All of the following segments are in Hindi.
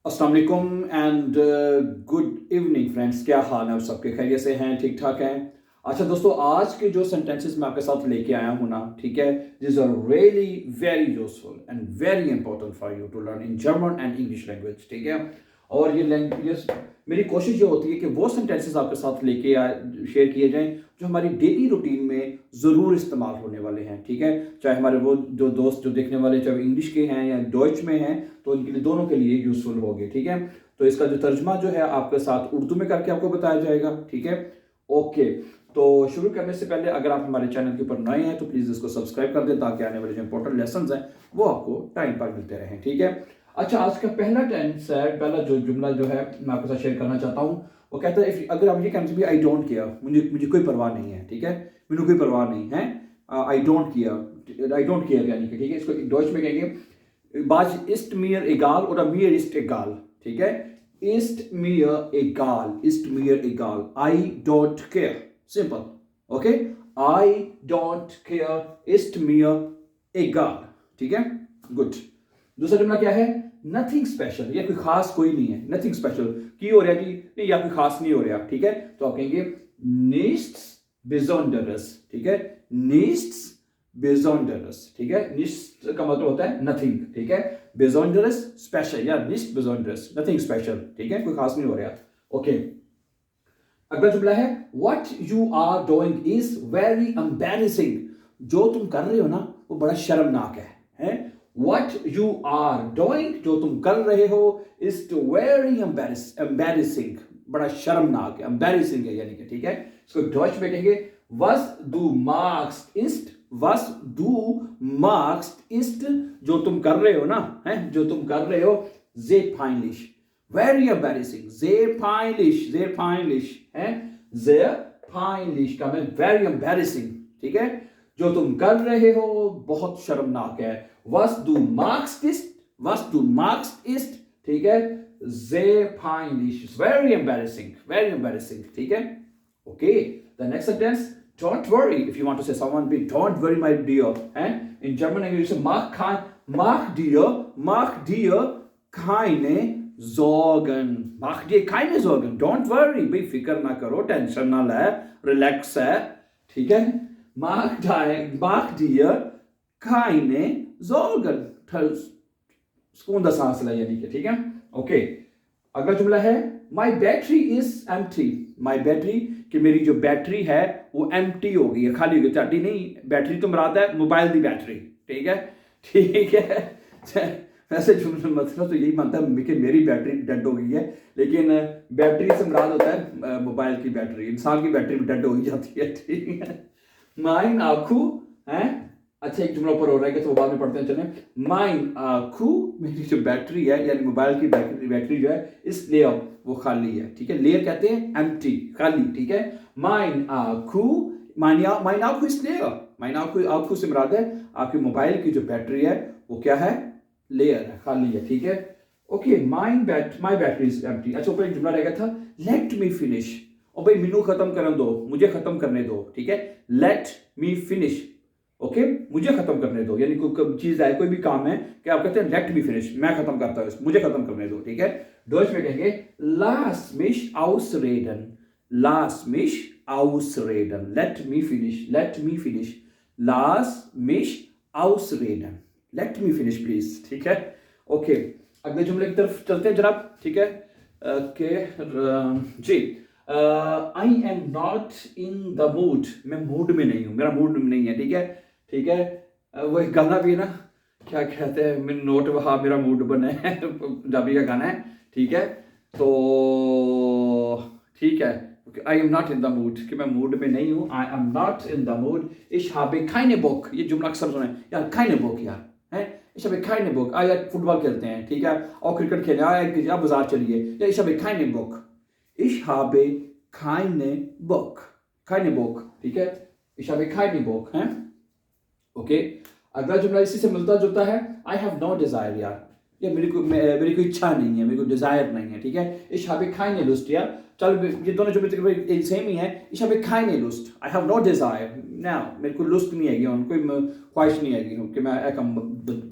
अस्सलाम वालेकुम एंड गुड इवनिंग फ्रेंड्स। क्या हाल है आप सबके? खैरियत से हैं? ठीक ठाक हैं? अच्छा दोस्तों, आज के जो सेंटेंसेस मैं आपके साथ लेके आया हूँ ना, ठीक है, this are really very useful and very important for you to learn in German and English language, ठीक है। और ये लैंग्वेज, मेरी कोशिश ये होती है कि वो सेंटेंसेस आपके साथ लेके शेयर किए जाएं जो हमारी डेली रूटीन में ज़रूर इस्तेमाल होने वाले हैं, ठीक है। चाहे हमारे वो जो दोस्त जो देखने वाले चाहे इंग्लिश के हैं या डॉइच में हैं, तो उनके लिए, दोनों के लिए यूज़फुल होगी, ठीक है। तो इसका जो तर्जमा जो है आपके साथ उर्दू में करके आपको बताया जाएगा, ठीक है। ओके, तो शुरू करने से पहले अगर आप हमारे चैनल के ऊपर नए हैं तो प्लीज़ इसको सब्सक्राइब कर दें ताकि आने वाले जो इंपॉर्टेंट लेसन्स हैं वो आपको टाइम पर मिलते रहें, ठीक है। अच्छा, आज का पहला टेंस है, पहला जो जुमला जो है मैं आपके साथ शेयर करना चाहता हूँ, वो कहता है अगर आप ये कहते हैं आई डोंट केयर, मुझे कोई परवाह नहीं है, ठीक है, मुझे कोई परवाह नहीं है, आई डोंट केयर यानी कि, ठीक है, इसको डॉइच में कहेंगे बाज इस्ट मियर एगाल और मियर इस्ट एगाल, ठीक है, इस्ट मियर एगाल, I don't care, simple, okay, I don't care इस्ट मियर एगाल, ठीक है, गुड। दूसरा जुमला क्या है? नथिंग स्पेशल, या कोई खास कोई नहीं है, नथिंग स्पेशल की हो रहा जी, नहीं, या कोई खास नहीं हो रहा, ठीक है, तो आप कहेंगे निस्ट्स besonderes, ठीक है, nichts besonderes, ठीक है, nichts का मतलब होता है नथिंग, ठीक है, besonderes स्पेशल या nichts besonderes, नथिंग स्पेशल, ठीक है, कोई खास नहीं हो रहा, ओके। अगला जुमला है what you are doing is very embarrassing, जो तुम कर रहे हो ना वो बड़ा शर्मनाक है? What you are doing, जो तुम कर रहे हो, is very embarrassing, बड़ा शर्मनाक है, embarrassing है यानी कि, ठीक है। इसको डॉइच में कहेंगे was du magst ist, जो तुम कर रहे हो ना, है, जो तुम कर रहे हो, sehr peinlich, very embarrassing, sehr peinlich है, sehr peinlich का मतलब very embarrassing, ठीक है, जो तुम कर रहे हो बहुत शर्मनाक है, was du magst ist, ठीक है, sehr peinlich, very embarrassing, ठीक है, okay. The next sentence, don't worry, if you want to say someone big, don't worry my dear, and in German English you say mach dir keine Sorgen, don't worry, भाई फिक्र ना करो, टेंशन ना ले, रिलैक्स है, ठीक है, mach dir keine Sorgen, सुकून दा सांस ले यानी कि, ठीक है, ओके। अगला जुमला है my battery is empty, my battery कि मेरी जो बैटरी है वो एम्प्टी हो गई है, खाली हो गई, चाटी नहीं, बैटरी तो मुराद है मोबाइल की बैटरी, ठीक है, वैसे जुमला मतलब तो यही मानता है कि मेरी बैटरी डेड हो गई है, लेकिन बैटरी से मुराद होता है मोबाइल की बैटरी, इंसान की बैटरी भी डेड हो ही जाती है, ठीक है। माइन आखू है, अच्छा एक जुमला ऊपर हो रहा है तो वो बाद में पढ़ते हैं, चलें। माइन आखू, मेरी जो बैटरी है यानी मोबाइल की बैटरी जो है, इस लेयर वो खाली है, ठीक है, लेयर कहते हैं एम्प्टी, खाली, ठीक है। माइन आखू इस लेयर, माइन आखू से मुराद है आपके मोबाइल की जो बैटरी है वो क्या है, लेयर है, खाली है, ठीक है, okay. My battery is empty. अच्छा, ऊपर एक जुमला रह गया था, लेट मी फिनिश, और भाई मेनू खत्म करने दो, मुझे खत्म करने दो, ठीक है, लेट मी फिनिश, ओके, मुझे खत्म करने दो, यानी कोई चीज है, कोई भी काम है कि आप कहते हैं लेट मी फिनिश, मैं खत्म करता हूं, मुझे खत्म करने दो, ठीक है। डॉइच में कहेंगे लास मिश ausreden, लेट मी फिनिश, लास मिश ausreden, let me finish please, ठीक है, ओके। अगले जुमले की तरफ चलते हैं जनाब, ठीक है, जी। I am not in the mood, मैं मूड में नहीं हूं, मेरा मूड में नहीं है, ठीक है, वो एक गाना भी है ना, क्या कहते हैं, मैं नोट वहा मेरा मूड बना है, पंजाबी का गाना है, ठीक है, तो ठीक है, आई am not in the mood, कि मैं मूड में नहीं हूं, आई am not in the mood, ich habe keine Bock, ये जुमला अक्सर सुने यार, keine Bock यार, है, ich habe keine Bock, यार फुटबॉल खेलते हैं, ठीक है, और क्रिकेट खेलते हैं, या बाजार चलिए, या ich habe keine Bock, ich habe keine Bock, ठीक है, ich habe keine Bock, है, ओके। अगला जुमला इसी से मिलता जुलता है, आई हैव नो डिजायर यार, ये मेरी कोई इच्छा नहीं है, मेरी कोई डिजायर नहीं है, ठीक है, ich habe keine Lust यार, चल ये दोनों जुमले सेम ही है, ich habe keine Lust, I have no desire, ना मेरे को लुस्ट नहीं है, कोई ख्वाहिश नहीं है कि मैं एक काम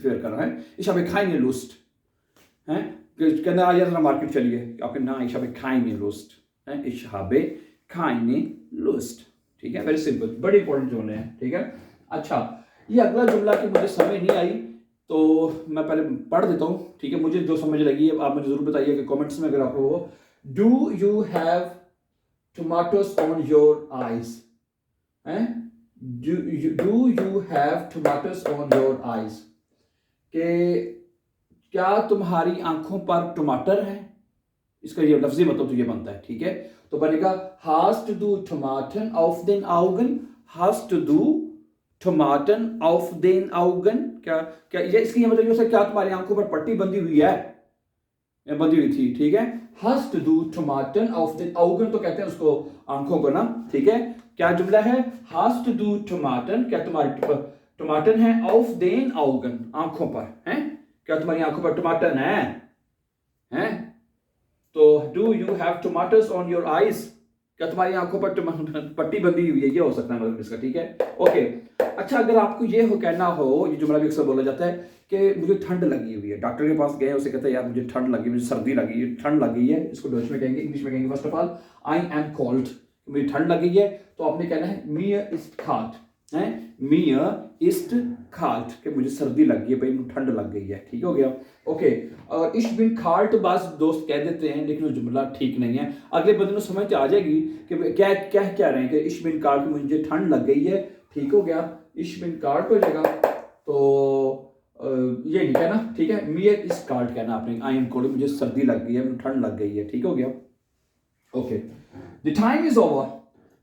फेर कर रहा है, ich habe keine Lust, हैं, कहना आ जरा मार्केट चलिए, आपके ना ich habe keine Lust, ich habe keine Lust, ठीक है, वेरी सिंपल, बड़े इंपॉर्टेंट जुमले हैं, ठीक है। अच्छा, ये अगला जुमला कि मुझे समझ नहीं आई तो मैं पहले पढ़ देता हूँ, ठीक है। मुझे जो समझ लगी है आप मुझे जरूर बताइए कि कमेंट्स में, अगर आपको हो। Do you have tomatoes on your eyes, do you have tomatoes on your eyes, कि क्या तुम्हारी आंखों पर टमाटर है, इसका ये लफ्जी मतलब तो ये बनता है, ठीक है। तो बनेगा hast du Tomaten auf den Augen, hast du Tomaten auf den Augen, क्या क्या ये इसकी ये मतलब ये क्या तुम्हारी आंखों पर पट्टी बंधी हुई है, बंधी हुई थी, ठीक है। hast du Tomaten auf den Augen तो कहते हैं उसको आंखों को ना, ठीक है। क्या जुमला है, hast du Tomaten, क्या तुम्हारी टमाटर है, auf den Augen, आंखों पर हैं, क्या तुम्हारी आंखों पर टमाटर हैं। तो do you have tomatoes on your eyes, क्या तुम्हारी आंखों पर पट्टी बंधी हुई है, ये हो सकता है मतलब इसका, ठीक है। ओके, अच्छा, अगर आपको ये हो कहना हो, ये जुमला भी अक्सर बोला जाता है कि मुझे ठंड लगी हुई है, डॉक्टर के पास गए, उसे कहते हैं यार मुझे ठंड लगी, मुझे सर्दी लगी, ठंड लगी है, इसको डच में कहेंगे, इंग्लिश में कहेंगे first of all I am cold, मुझे ठंड लगी है, तो आपने कहना है mir ist kalt, mir ist kalt, कि मुझे सर्दी लग गई है भाई, मुझे ठंड लग गई है, ठीक हो गया। ओके, और ich bin kalt बस दोस्त कह देते हैं, लेकिन वो जुमला ठीक नहीं है, अगले बंदे को समझ आ जाएगी कि क्या क्या कह रहे हैं कि ich bin kalt, मुझे ठंड लग गई है, ठीक हो गया, ich bin kalt हो जाएगा, तो ये नहीं कहना, ठीक है। mir ist kalt कहना आपने, I am cold, मुझे सर्दी लग गई है, मुझे ठंड लग गई है, ठीक हो गया। Okay, the time is over,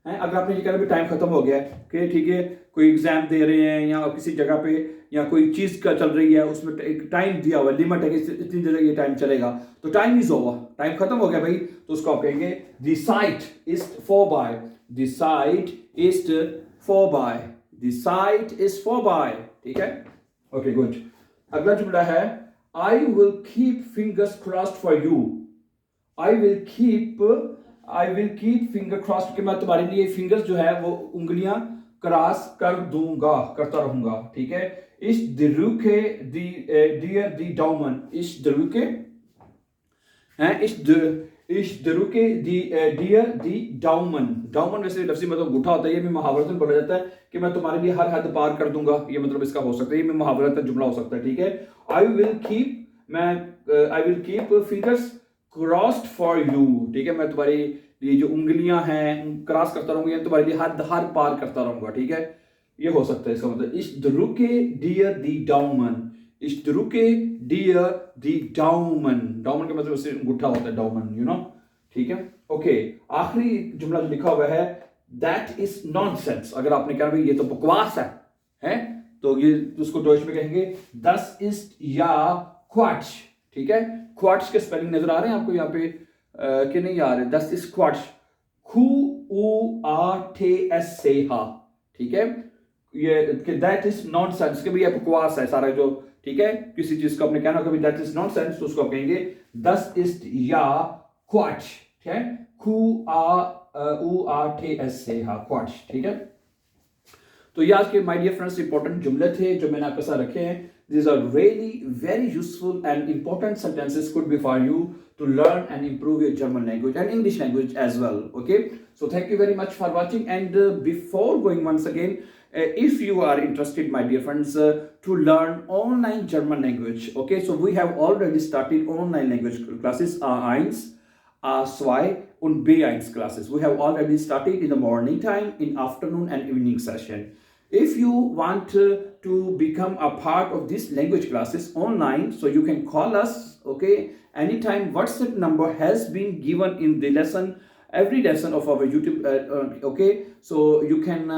अगर आपने ये कहना भी टाइम खत्म हो गया है, कि ठीक है, कोई एग्जाम दे रहे हैं या किसी जगह पे या कोई चीज का चल रही है, उसमें एक टाइम दिया हुआ, लिमिट है कि इतनी देर ये टाइम चलेगा, तो टाइम इज ओवर, टाइम खत्म हो गया भाई, तो उसको आप कहेंगे the site is for buy, the site is for buy, the site is for buy, ठीक है। Okay, good. अगला जुमला है I will keep fingers crossed for you, I will keep finger crossed, कि मैं तुम्हारे लिए फिंगर्स जो है वो उंगलियां क्रॉस कर दूंगा, करता रहूंगा, ठीक है। इस drücke dir die Daumen, ich drücke dir die Daumen, डाउमन वैसे लफ्जी मतलब अंगूठा होता है, ये भी मुहावरतन बोला जाता है कि मैं तुम्हारे लिए हर हद पार कर दूंगा, ये मतलब इसका हो सकता है, ये भी मुहावरतन जुमला हो सकता है, ठीक है। I will keep fingers crossed for you, ठीक है, मैं तुम्हारी ये जो उंगलियां हैं क्रॉस करता रहूंगा, तुम्हारे लिए हर पार करता रहूंगा, ठीक है, ये हो सकता है इसका मतलब। ich drücke dir die Daumen, ich drücke dir die Daumen, डाउमन का मतलब उससे अंगूठा होता है, डाउमन, यू नो, ठीक है। ओके, आखिरी जुमला जो लिखा हुआ है that is nonsense, अगर आपने कहा भाई ये तो बकवास है, तो ये उसको डॉच में कहेंगे das ist ja Quatsch, ठीक है। क्वाट्स के स्पेलिंग नजर आ रहे हैं आपको यहाँ पे कि नहीं आ रहे, das ist Quatsch, Quatsch, ठीक है, ये दैट इज नॉनसेंस, कि भैया बकवास है सारा जो, ठीक है, किसी चीज को आपने कहना कभी दैट इज नॉनसेंस, तो उसको आप कहेंगे दस इज या क्वाच, ठीक है, क्वाच, ठीक है। तो ये आज के माय डियर फ्रेंड्स इंपॉर्टेंट जुमले थे जो मैंने आपके साथ रखे हैं। These are really very useful and important sentences could be for you to learn and improve your German language and English language as well. Okay, so thank you very much for watching, and before going once again, if you are interested, my dear friends, to learn online German language, okay, so we have already started online language classes, A1, A2 and B1 classes. We have already started in the morning time, in afternoon and evening session. If you want to become a part of these language classes online, so you can call us, okay, anytime. WhatsApp number has been given in the lesson, every lesson of our YouTube, okay, so you can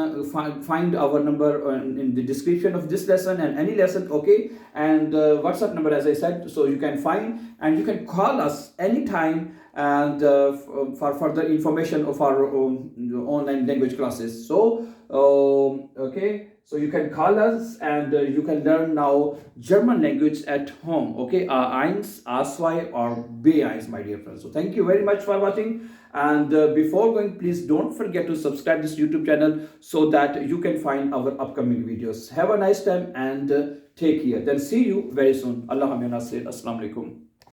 find our number in the description of this lesson and any lesson, okay, and WhatsApp number, as I said, so you can find and you can call us anytime, and for further information of our online language classes. So okay, so you can call us and you can learn now German language at home, okay, A1, A2 or B1, my dear friends. So thank you very much for watching, and before going, please don't forget to subscribe this YouTube channel so that you can find our upcoming videos. Have a nice time and take care. Then see you very soon. Allah Nasir. Assalamu alaikum.